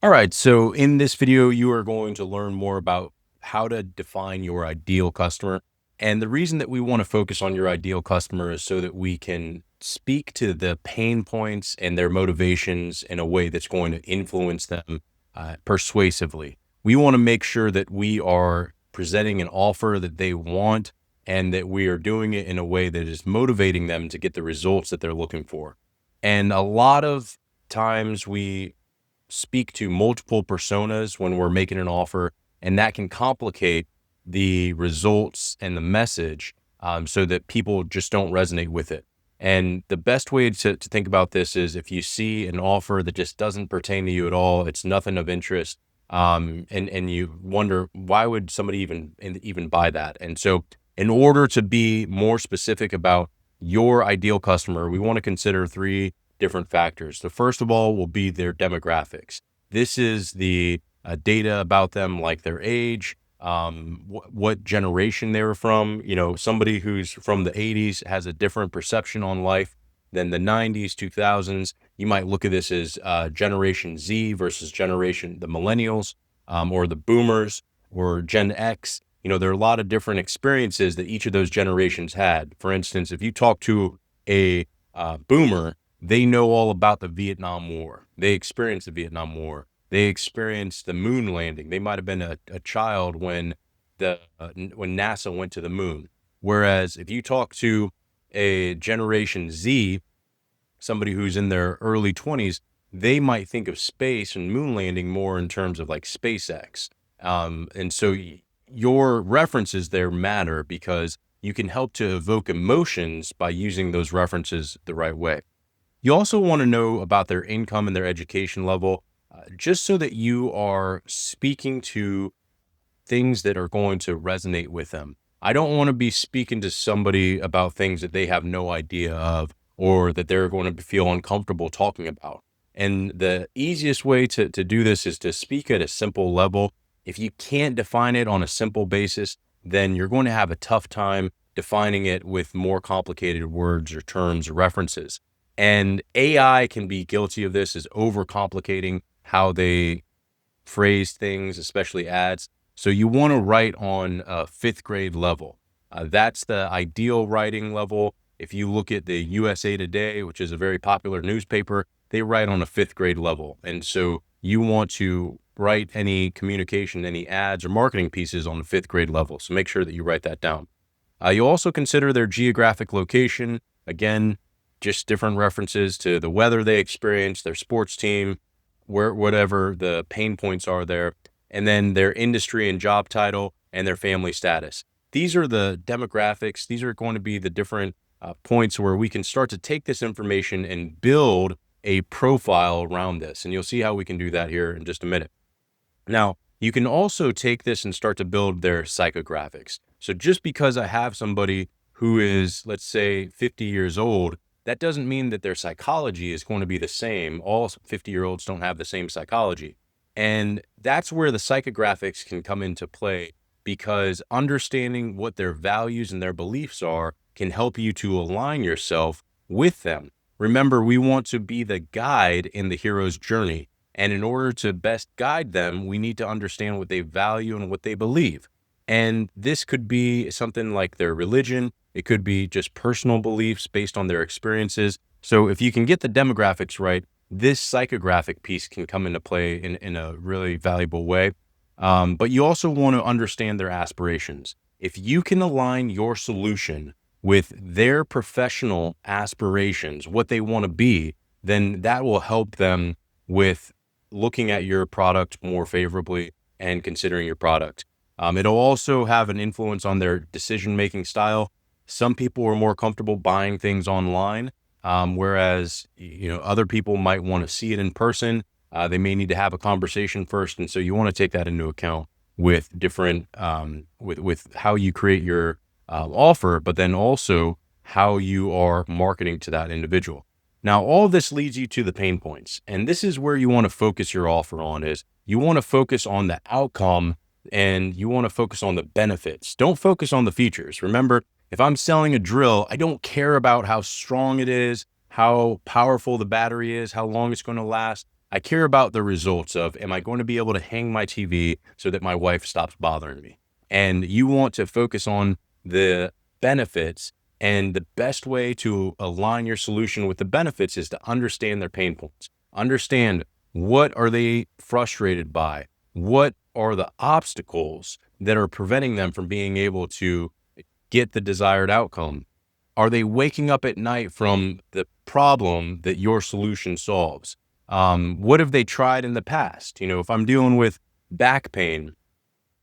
All right, so in this video, you are going to learn more about how to define your ideal customer. And the reason that we want to focus on your ideal customer is so that we can speak to the pain points and their motivations in a way that's going to influence them persuasively. We want to make sure that we are presenting an offer that they want and that we are doing it in a way that is motivating them to get the results that they're looking for. And a lot of times we speak to multiple personas when we're making an offer, and that can complicate the results and the message so that people just don't resonate with it. And the best way to think about this is if you see an offer that just doesn't pertain to you at all, it's nothing of interest, and you wonder why would somebody even buy that. And so, in order to be more specific about your ideal customer, we want to consider three different factors. The first of all will be their demographics. This is the data about them, like their age, what generation they were from. You know, somebody who's from the 80s has a different perception on life than the 90s, 2000s. You might look at this as Generation Z versus the millennials, or the boomers, or Gen X. You know, there are a lot of different experiences that each of those generations had. For instance, if you talk to a boomer, they know all about the Vietnam War. They experienced the Vietnam War. They experienced the moon landing. They might have been a child when when NASA went to the moon. Whereas if you talk to a Generation Z, somebody who's in their early 20s, they might think of space and moon landing more in terms of like SpaceX. And so your references there matter because you can help to evoke emotions by using those references the right way. You also want to know about their income and their education level, just so that you are speaking to things that are going to resonate with them. I don't want to be speaking to somebody about things that they have no idea of or that they're going to feel uncomfortable talking about. And the easiest way to do this is to speak at a simple level. If you can't define it on a simple basis, then you're going to have a tough time defining it with more complicated words or terms or references. And AI can be guilty of this, is overcomplicating how they phrase things, especially ads. So you want to write on a fifth grade level. That's the ideal writing level. If you look at the USA Today, which is a very popular newspaper, they write on a fifth grade level. And so you want to write any communication, any ads or marketing pieces on the fifth grade level. So make sure that you write that down. You also consider their geographic location. Again, just different references to the weather they experience, their sports team, whatever the pain points are there, and then their industry and job title and their family status. These are the demographics. These are going to be the different points where we can start to take this information and build a profile around this. And you'll see how we can do that here in just a minute. Now, you can also take this and start to build their psychographics. So just because I have somebody who is, let's say, 50 years old, that doesn't mean that their psychology is going to be the same. All 50-year-olds don't have the same psychology. And that's where the psychographics can come into play, because understanding what their values and their beliefs are can help you to align yourself with them. Remember, we want to be the guide in the hero's journey. And in order to best guide them, we need to understand what they value and what they believe. And this could be something like their religion. It could be just personal beliefs based on their experiences. So if you can get the demographics right, this psychographic piece can come into play in a really valuable way. But you also want to understand their aspirations. If you can align your solution with their professional aspirations, what they want to be, then that will help them with looking at your product more favorably and considering your product. It'll also have an influence on their decision-making style. Some people are more comfortable buying things online, whereas other people might want to see it in person. They may need to have a conversation first, and so you want to take that into account with different with how you create your offer, but then also how you are marketing to that individual. Now, all this leads you to the pain points, and this is where you want to focus your offer on. Is you want to focus on the outcome and you want to focus on the benefits. Don't focus on the features. Remember, if I'm selling a drill, I don't care about how strong it is, how powerful the battery is, how long it's going to last. I care about the results of, am I going to be able to hang my TV so that my wife stops bothering me? And you want to focus on the benefits. And the best way to align your solution with the benefits is to understand their pain points. Understand, what are they frustrated by? What are the obstacles that are preventing them from being able to get the desired outcome? Are they waking up at night from the problem that your solution solves? What have they tried in the past? If I'm dealing with back pain,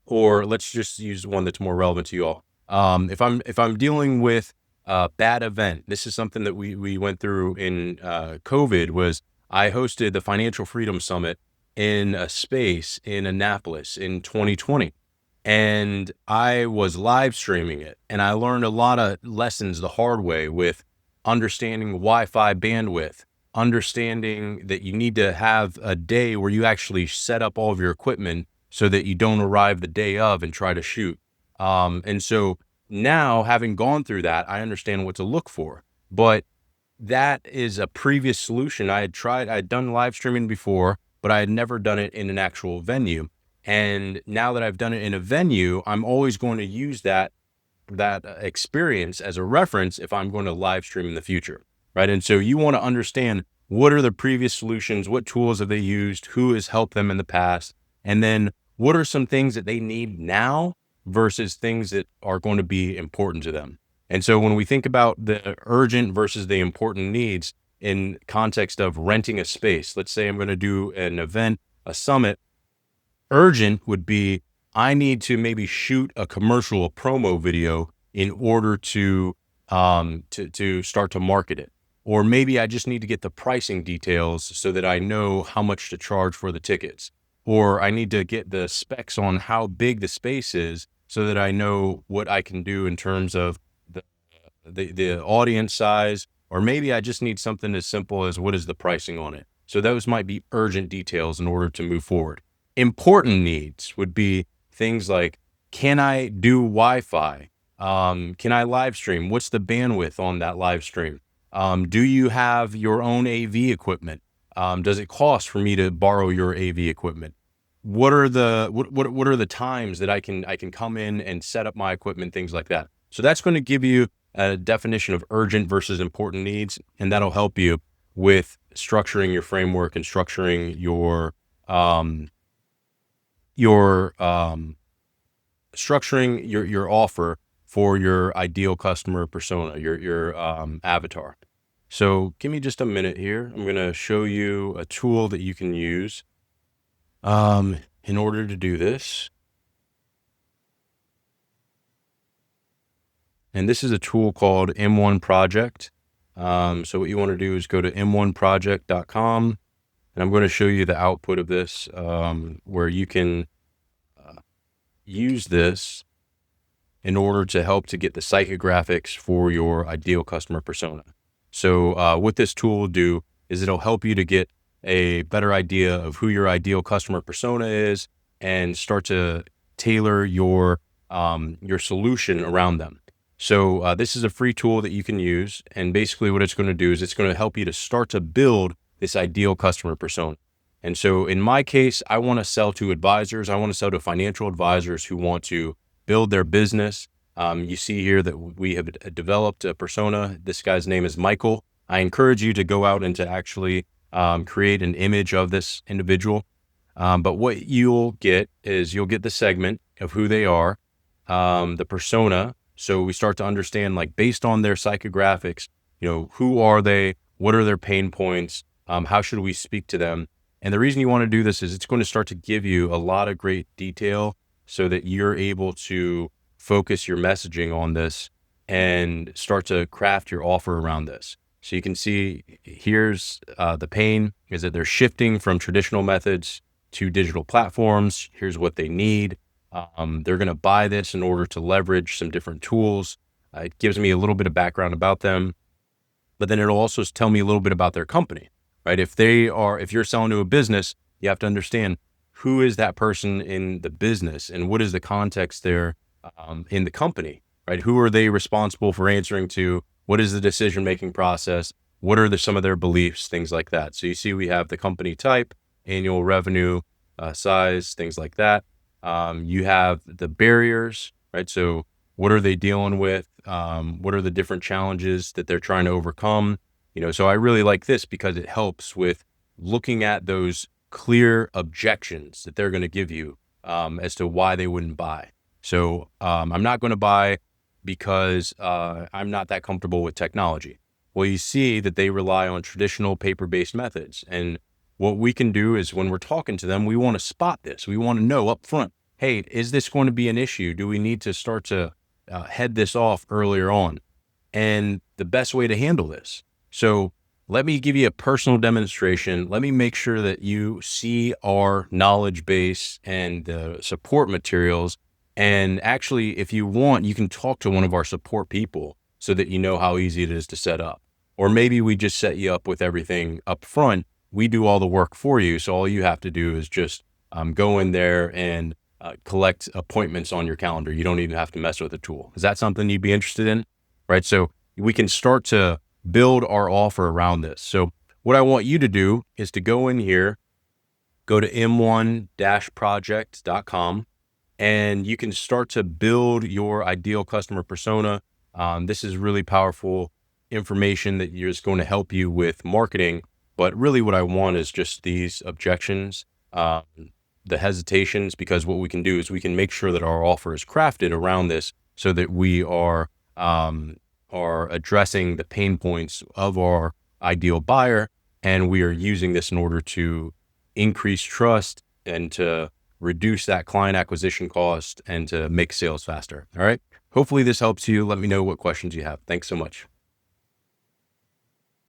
or let's just use one that's more relevant to you all. If I'm dealing with a bad event, this is something that we went through in COVID. Was I hosted the Financial Freedom Summit in a space in Annapolis in 2020, and I was live streaming it, and I learned a lot of lessons the hard way with understanding Wi-Fi bandwidth, understanding that you need to have a day where you actually set up all of your equipment so that you don't arrive the day of and try to shoot. And so now, having gone through that, I understand what to look for. But that is a previous solution. I had done live streaming before, but I had never done it in an actual venue. And now that I've done it in a venue, I'm always going to use that experience as a reference if I'm going to live stream in the future, right? And so you want to understand, what are the previous solutions, what tools have they used, who has helped them in the past, and then what are some things that they need now versus things that are going to be important to them. And so when we think about the urgent versus the important needs in context of renting a space, let's say I'm going to do an event, a summit. Urgent would be, I need to maybe shoot a commercial, a promo video in order to start to market it. Or maybe I just need to get the pricing details so that I know how much to charge for the tickets. Or I need to get the specs on how big the space is so that I know what I can do in terms of the audience size. Or maybe I just need something as simple as, what is the pricing on it? So those might be urgent details in order to move forward. Important needs would be things like, can I do Wi-Fi? Can I live stream? What's the bandwidth on that live stream? Do you have your own AV equipment? Does it cost for me to borrow your AV equipment? What are the times that I can come in and set up my equipment, things like that. So that's going to give you a definition of urgent versus important needs, and that'll help you with structuring your framework and structuring your offer for your ideal customer persona, your avatar. So give me just a minute here. I'm going to show you a tool that you can use in order to do this. And this is a tool called M1 Project. So what you want to do is go to m1project.com, and I'm going to show you the output of this, where you can use this in order to help to get the psychographics for your ideal customer persona. So what this tool will do is it'll help you to get a better idea of who your ideal customer persona is and start to tailor your solution around them. So this is a free tool that you can use. And basically what it's going to do is it's going to help you to start to build this ideal customer persona. And so in my case, I want to sell to advisors. I want to sell to financial advisors who want to build their business. You see here that we have developed a persona. This guy's name is Michael. I encourage you to go out and to actually create an image of this individual. But what you'll get is you'll get the segment of who they are, the persona. So we start to understand, like, based on their psychographics, who are they? What are their pain points? How should we speak to them? And the reason you want to do this is it's going to start to give you a lot of great detail so that you're able to focus your messaging on this and start to craft your offer around this. So you can see here's the pain is that they're shifting from traditional methods to digital platforms. Here's what they need. They're going to buy this in order to leverage some different tools. It gives me a little bit of background about them, but then it'll also tell me a little bit about their company, right? If you're selling to a business, you have to understand who is that person in the business and what is the context there in the company, right? Who are they responsible for answering to? What is the decision-making process? what are some of their beliefs, things like that. So you see we have the company type, annual revenue, size, things like that. You have the barriers, right? So what are they dealing with? What are the different challenges that they're trying to overcome? So I really like this because it helps with looking at those clear objections that they're going to give you as to why they wouldn't buy. So I'm not going to buy because I'm not that comfortable with technology. Well, you see that they rely on traditional paper-based methods. And what we can do is when we're talking to them, we want to spot this. We want to know up front, hey, is this going to be an issue? Do we need to start to head this off earlier on? And the best way to handle this. So let me give you a personal demonstration. Let me make sure that you see our knowledge base and the support materials. And actually, if you want, you can talk to one of our support people so that you know how easy it is to set up. Or maybe we just set you up with everything up front. We do all the work for you. So all you have to do is just go in there and collect appointments on your calendar. You don't even have to mess with the tool. Is that something you'd be interested in? Right. So we can start to build our offer around this. So what I want you to do is to go in here, go to m1-project.com, and you can start to build your ideal customer persona. This is really powerful information that is going to help you with marketing. But really what I want is just these objections, the hesitations, because what we can do is we can make sure that our offer is crafted around this so that we are addressing the pain points of our ideal buyer. And we are using this in order to increase trust and to reduce that client acquisition cost and to make sales faster. All right. Hopefully this helps you. Let me know what questions you have. Thanks so much.